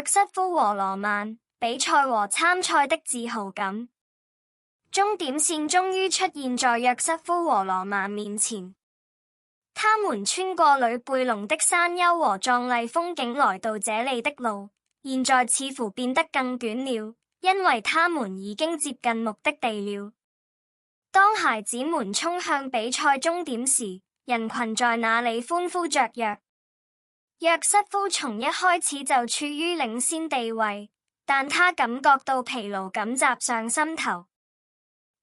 約瑟夫和羅曼，比賽和參賽的自豪感。終點線終於出現在約瑟夫和羅曼面前，他們穿過呂貝龍的山丘和壯麗風景來到這裏的路，現在似乎變得更短了，因為他們已經接近目的地了。當孩子們衝向比賽終點時，人群在那裡歡呼雀躍。約瑟夫從一開始就處於領先地位，但他感覺到疲勞感襲上心頭。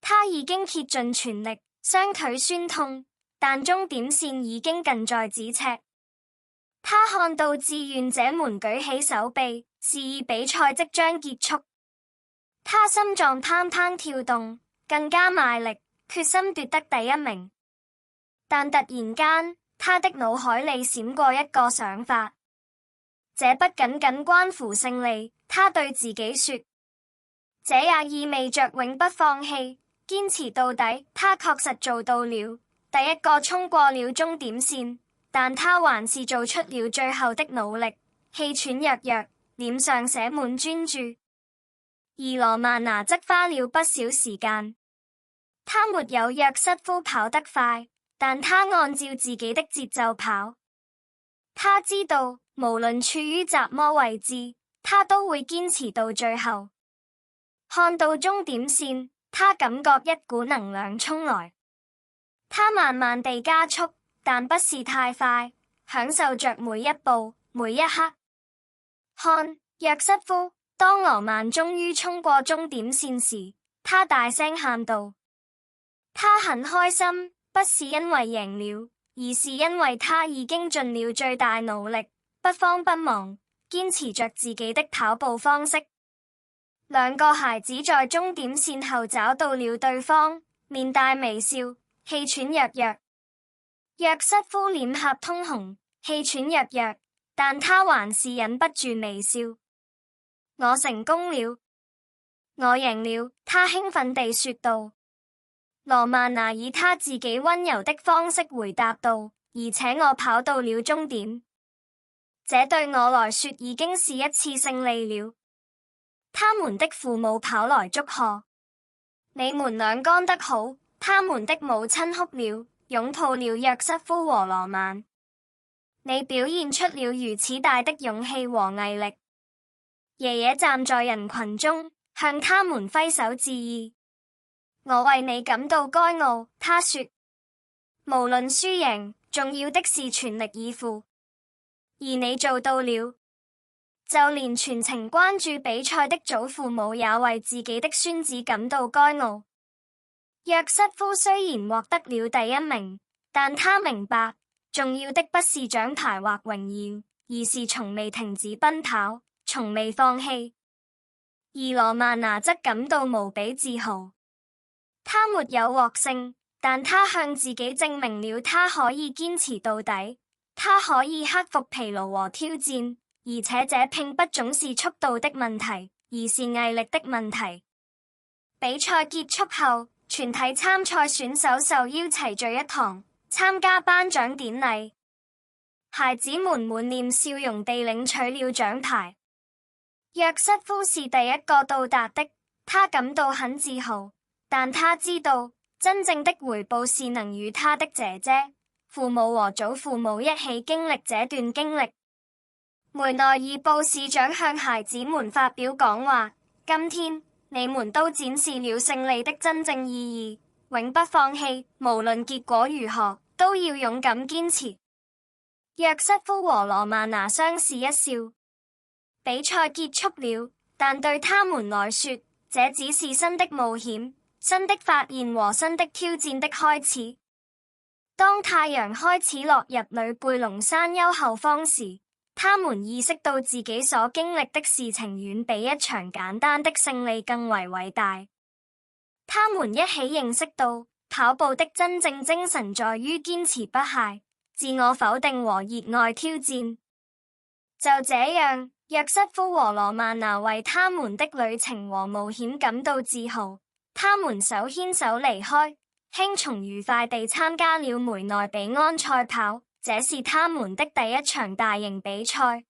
他已經竭盡全力，雙腿痠痛，但終點線已經近在咫尺。他看到志願者們舉起手臂，示意比賽即將結束。他心臟怦怦跳動，更加賣力，決心奪得第一名。但突然間，他的腦海裡閃過一個想法，這不僅僅關乎勝利，他對自己說，這也意味着永不放棄，堅持到底。他確實做到了，第一個衝過了終點線，但他還是做出了最後的努力，氣喘吁吁，臉上寫滿專注。而羅曼娜則花了不少時間，他沒有約瑟夫跑得快，但他按照自己的節奏跑。他知道無論處於怎麼位置，他都會堅持到最後。看到終點線，他感覺一股能量衝來。他慢慢地加速，但不是太快，享受着每一步，每一刻。看，約瑟夫，當羅曼終於衝過終點線時，他大聲喊道：他很開心，不是因為贏了，而是因為他已經盡了最大努力，不慌不忙，堅持着自己的跑步方式。兩個孩子在終點線後找到了對方，面帶微笑，氣喘吁吁。約瑟夫臉頰通紅，氣喘吁吁，但他還是忍不住微笑。我成功了，我贏了，他興奮地說道。羅曼娜以他自己溫柔的方式回答道，而且我跑到了終點，這對我來說已經是一次勝利了。他們的父母跑來祝賀，你們倆幹得好。他們的母親哭了，擁抱了約瑟夫和羅曼。你表現出了如此大的勇氣和毅力。爺爺站在人群中，向他們揮手致意。我為你感到驕傲，他說。無論輸贏，重要的是全力以赴，而你做到了。就連全程關注比賽的祖父母也為自己的孫子感到驕傲。約瑟夫雖然獲得了第一名，但他明白，重要的不是獎牌或榮耀，而是從未停止奔跑，從未放棄。而羅曼娜則感到無比自豪。他沒有獲勝，但他向自己證明了他可以堅持到底，他可以克服疲勞和挑戰。而且這並不總是速度的問題，而是毅力的問題。比賽結束後，全體參賽選手受邀齊聚一堂，參加頒獎典禮。孩子們滿臉笑容地領取了獎牌。約瑟夫是第一個到達的，他感到很自豪，但他知道真正的回報是能與他的姐姐、父母和祖父母一起經歷這段經歷。梅內爾布市長向孩子們發表講話，今天你們都展示了勝利的真正意義，永不放棄，無論結果如何，都要勇敢堅持。約瑟夫和羅曼娜相視一笑。比賽結束了，但對他們來說，這只是新的冒險、新的發現和新的挑戰的開始。當太陽開始落入呂貝龍山丘後方時，他們意識到自己所經歷的事情遠比一場簡單的勝利更為偉大。他們一起認識到，跑步的真正精神在於堅持不懈、自我否定和熱愛挑戰。就這樣，約瑟夫和羅曼娜為他們的旅程和冒險感到自豪。他們手牽手離開，輕鬆愉快地參加了梅內比安賽跑。這是他們的第一場大型比賽。